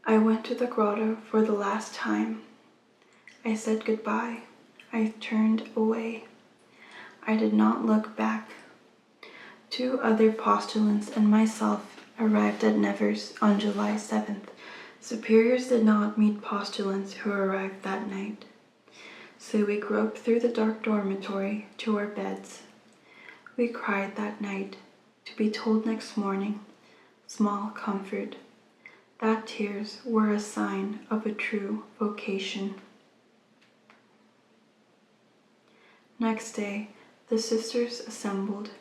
I went to the grotto for the last time. I said goodbye. I turned away. I did not look back. 2 other postulants and myself arrived at Nevers on July 7th. Superiors did not meet postulants who arrived that night. So we groped through the dark dormitory to our beds. We cried that night, to be told next morning, small comfort, that tears were a sign of a true vocation. Next day, the sisters assembled,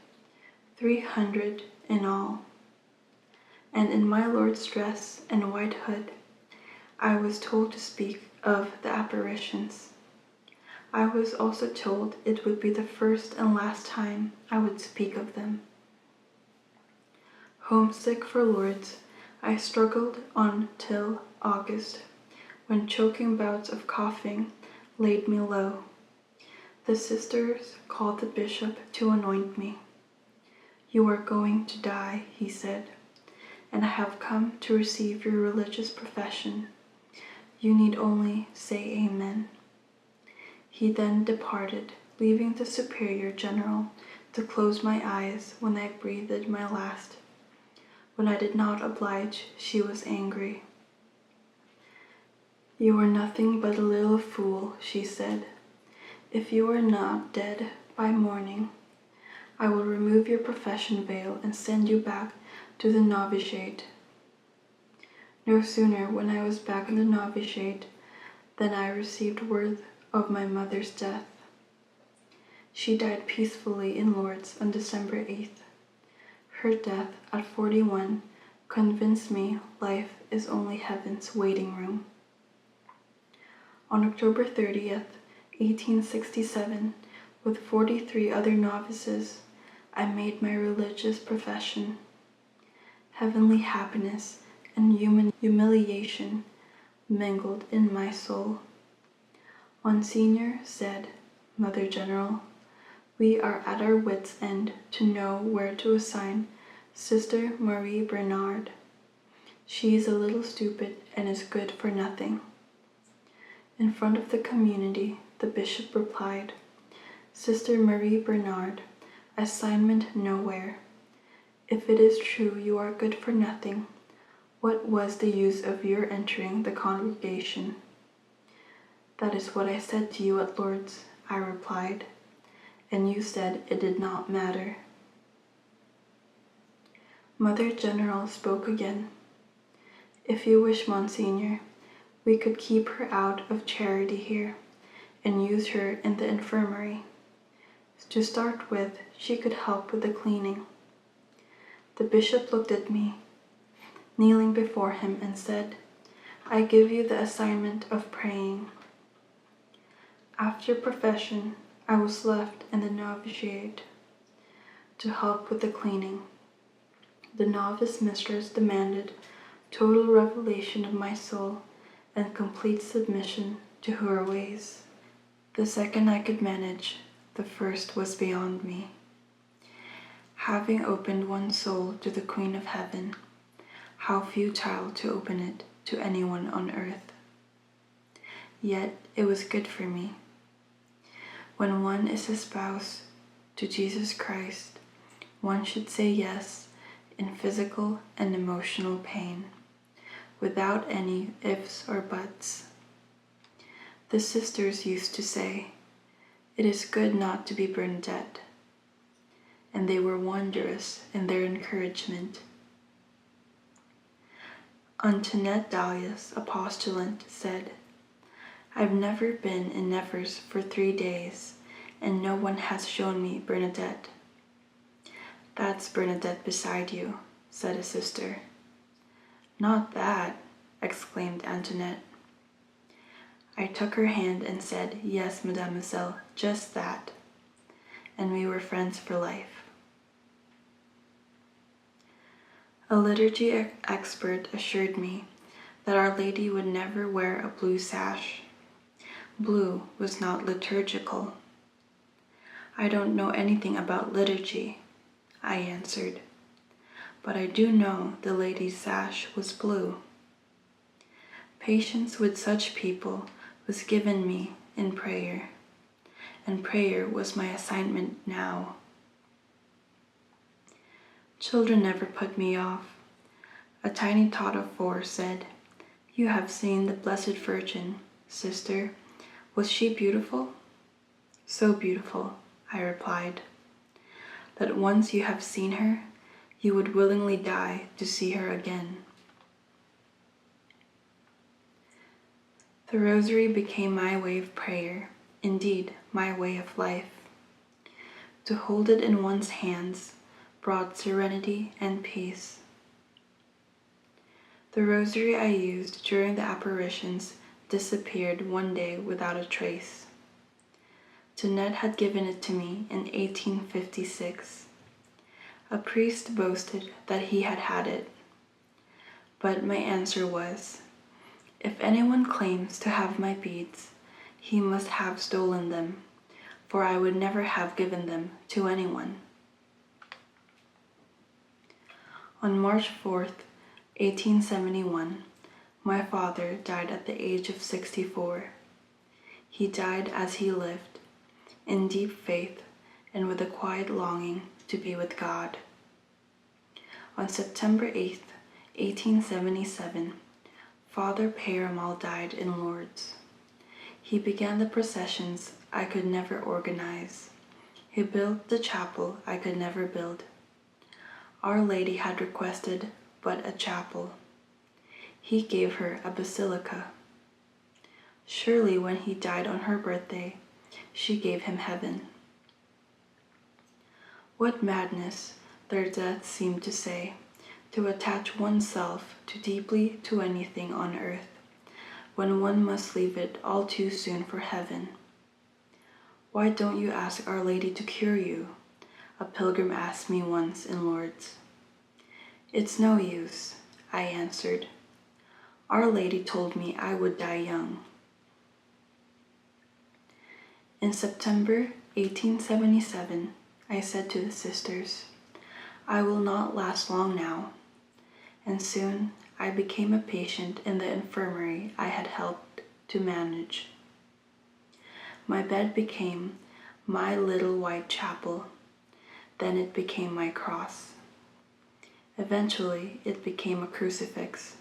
300 in all, and in my Lord's dress and white hood, I was told to speak of the apparitions. I was also told it would be the first and last time I would speak of them. Homesick for Lourdes, I struggled on till August, when choking bouts of coughing laid me low. The sisters called the bishop to anoint me. You are going to die, he said, and I have come to receive your religious profession. You need only say amen. He then departed, leaving the Superior General to close my eyes when I breathed my last. When I did not oblige, she was angry. "You are nothing but a little fool," she said. "If you are not dead by morning, I will remove your profession veil and send you back to the novitiate." No sooner when I was back in the novitiate than I received word of my mother's death. She died peacefully in Lourdes on December 8th. Her death at 41 convinced me life is only heaven's waiting room. On October 30th, 1867, with 43 other novices, I made my religious profession. Heavenly happiness and human humiliation mingled in my soul. Monsignor said, "Mother General, we are at our wits' end to know where to assign Sister Marie Bernard. She is a little stupid and is good for nothing." In front of the community, the bishop replied, "Sister Marie Bernard, assignment nowhere. If it is true you are good for nothing, what was the use of your entering the congregation?" "That is what I said to you at Lourdes," I replied, "and you said it did not matter." Mother General spoke again. "If you wish, Monsignor, we could keep her out of charity here and use her in the infirmary. To start with, she could help with the cleaning." The bishop looked at me, kneeling before him, and said, "I give you the assignment of praying." After profession, I was left in the novitiate to help with the cleaning. The novice mistress demanded total revelation of my soul and complete submission to her ways. The second I could manage, the first was beyond me. Having opened one's soul to the Queen of Heaven, how futile to open it to anyone on earth. Yet it was good for me. When one is espoused to Jesus Christ, one should say yes in physical and emotional pain, without any ifs or buts. The sisters used to say, "It is good not to be Bernadette," and they were wondrous in their encouragement. Antoinette Dalias, a postulant, said, "I've never been in Nevers for 3 days, and no one has shown me Bernadette." "That's Bernadette beside you," said a sister. "Not that," exclaimed Antoinette. I took her hand and said, "Yes, mademoiselle, just that." And we were friends for life. A liturgy expert assured me that Our Lady would never wear a blue sash. Blue was not liturgical. "I don't know anything about liturgy," I answered, "but I do know the lady's sash was blue." Patience with such people was given me in prayer, and prayer was my assignment now. Children never put me off. A tiny tot of 4 said, "You have seen the Blessed Virgin, sister. Was she beautiful?" "So beautiful," I replied, "that once you have seen her, you would willingly die to see her again." The Rosary became my way of prayer, indeed, my way of life. To hold it in one's hands brought serenity and peace. The Rosary I used during the apparitions disappeared one day without a trace. Jeanette had given it to me in 1856. A priest boasted that he had had it, but my answer was, "If anyone claims to have my beads, he must have stolen them, for I would never have given them to anyone." On March 4th, 1871, my father died at the age of 64. He died as he lived, in deep faith and with a quiet longing to be with God. On September 8th, 1877, Father Peyramal died in Lourdes. He began the processions I could never organize. He built the chapel I could never build. Our Lady had requested but a chapel. He gave her a basilica. Surely when he died on her birthday, she gave him heaven. What madness, their death seemed to say, to attach oneself too deeply to anything on earth, when one must leave it all too soon for heaven. Why don't you ask Our Lady to cure you? A pilgrim asked me once in Lourdes. It's no use, I answered. Our Lady told me I would die young. In September 1877, I said to the sisters, I will not last long now, and soon I became a patient in the infirmary I had helped to manage. My bed became my little white chapel, then it became my cross. Eventually, it became a crucifix,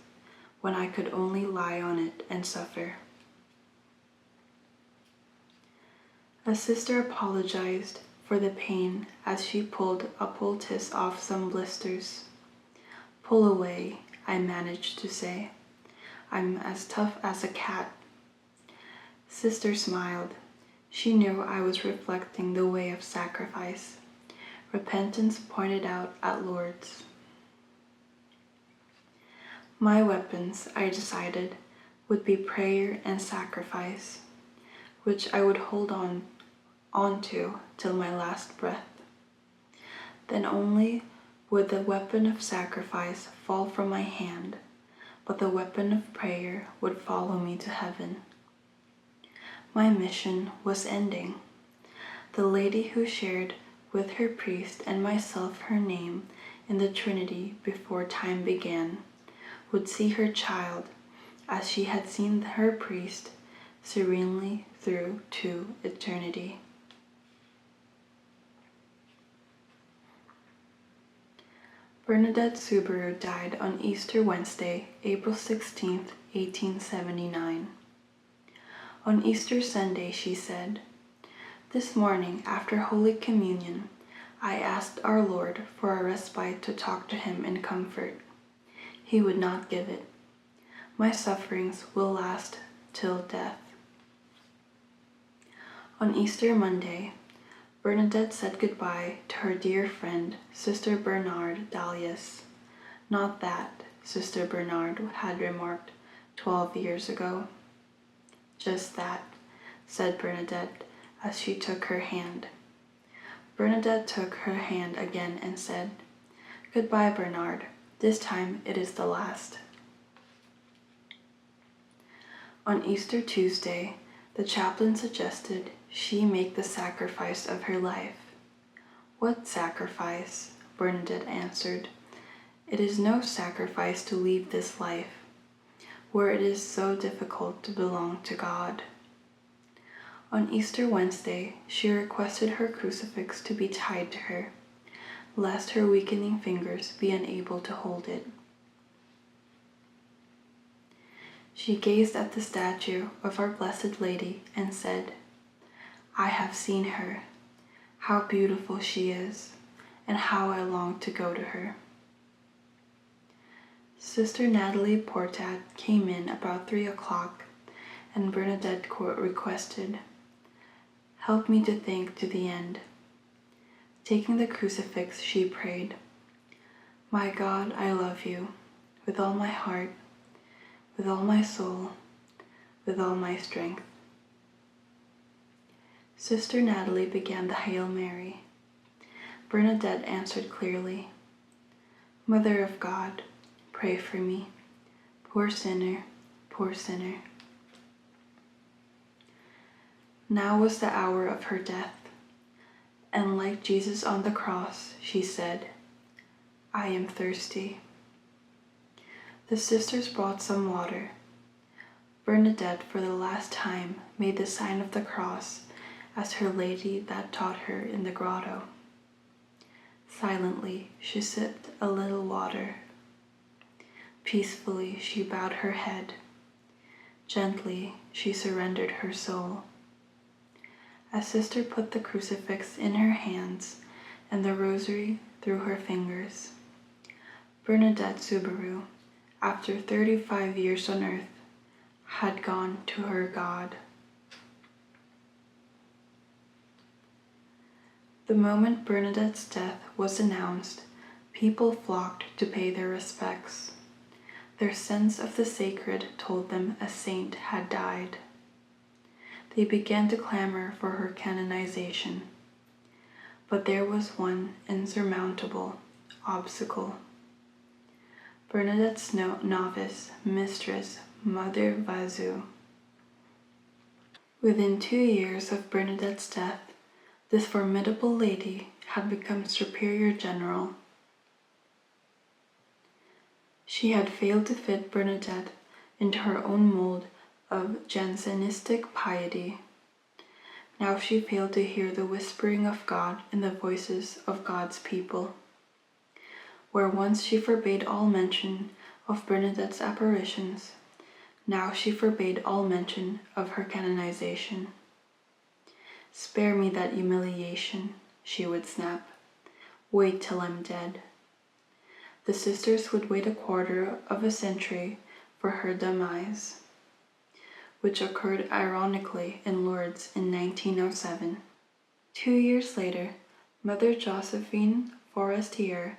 when I could only lie on it and suffer. A sister apologized for the pain as she pulled a poultice off some blisters. Pull away, I managed to say. I'm as tough as a cat. Sister smiled. She knew I was reflecting the way of sacrifice. Repentance pointed out at Lourdes. My weapons, I decided, would be prayer and sacrifice, which I would hold on to till my last breath. Then only would the weapon of sacrifice fall from my hand, but the weapon of prayer would follow me to heaven. My mission was ending. The lady who shared with her priest and myself her name in the Trinity before time began would see her child, as she had seen her priest, serenely through to eternity. Bernadette Subaru died on Easter Wednesday, April 16, 1879. On Easter Sunday, she said, This morning, after Holy Communion, I asked our Lord for a respite to talk to him in comfort. He would not give it. My sufferings will last till death. On Easter Monday, Bernadette said goodbye to her dear friend, Sister Bernard Dalias. Not that, Sister Bernard had remarked 12 years ago. Just that, said Bernadette as she took her hand. Bernadette took her hand again and said, Goodbye, Bernard. This time it is the last. On Easter Tuesday, the chaplain suggested she make the sacrifice of her life. What sacrifice? Bernadette answered. It is no sacrifice to leave this life, where it is so difficult to belong to God. On Easter Wednesday, she requested her crucifix to be tied to her, lest her weakening fingers be unable to hold it. She gazed at the statue of Our Blessed Lady and said, I have seen her. How beautiful she is, and how I long to go to her. Sister Natalie Portat came in about 3 o'clock, and Bernadette requested, Help me to think to the end. Taking the crucifix, she prayed, My God, I love you, with all my heart, with all my soul, with all my strength. Sister Natalie began the Hail Mary. Bernadette answered clearly, Mother of God, pray for me, poor sinner, poor sinner. Now was the hour of her death, and like Jesus on the cross, she said, I am thirsty. The sisters brought some water. Bernadette, for the last time, made the sign of the cross as her lady that taught her in the grotto. Silently she sipped a little water. Peacefully she bowed her head. Gently she surrendered her soul. As Sister put the crucifix in her hands and the rosary through her fingers, Bernadette Subaru, after 35 years on earth, had gone to her God. The moment Bernadette's death was announced, people flocked to pay their respects. Their sense of the sacred told them a saint had died. They began to clamor for her canonization. But there was one insurmountable obstacle. Bernadette's novice mistress, Mother Vazu. Within 2 years of Bernadette's death, this formidable lady had become superior general. She had failed to fit Bernadette into her own mold of Jansenistic piety. Now she failed to hear the whispering of God in the voices of God's people. Where once she forbade all mention of Bernadette's apparitions, now she forbade all mention of her canonization. "Spare me that humiliation," she would snap. "Wait till I'm dead." The sisters would wait a quarter of a century for her demise, which occurred ironically in Lourdes in 1907. 2 years later, Mother Josephine Forestier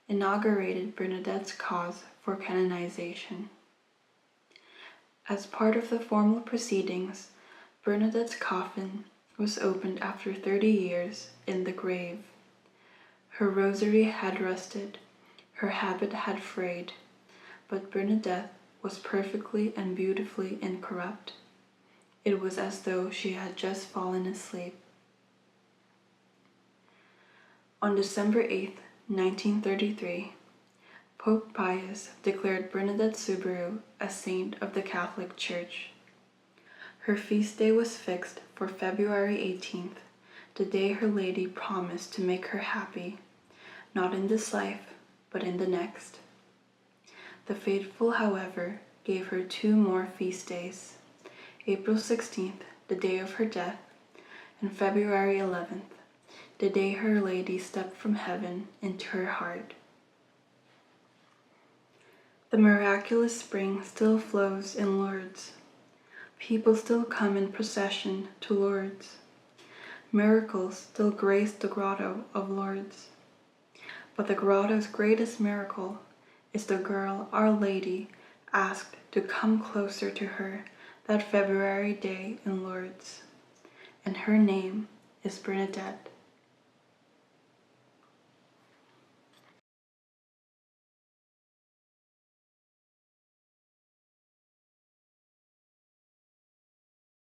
inaugurated Bernadette's cause for canonization. As part of the formal proceedings, Bernadette's coffin was opened after 30 years in the grave. Her rosary had rusted, her habit had frayed, but Bernadette was perfectly and beautifully incorrupt. It was as though she had just fallen asleep. On December 8, 1933, Pope Pius declared Bernadette Subaru a saint of the Catholic Church. Her feast day was fixed for February 18th, the day Her Lady promised to make her happy, not in this life, but in the next. The faithful, however, gave her 2 more feast days, April 16th, the day of her death, and February 11th, the day Her Lady stepped from heaven into her heart. The miraculous spring still flows in Lourdes. People still come in procession to Lourdes. Miracles still grace the grotto of Lourdes. But the grotto's greatest miracle is the girl Our Lady asked to come closer to her that February day in Lourdes. And her name is Bernadette.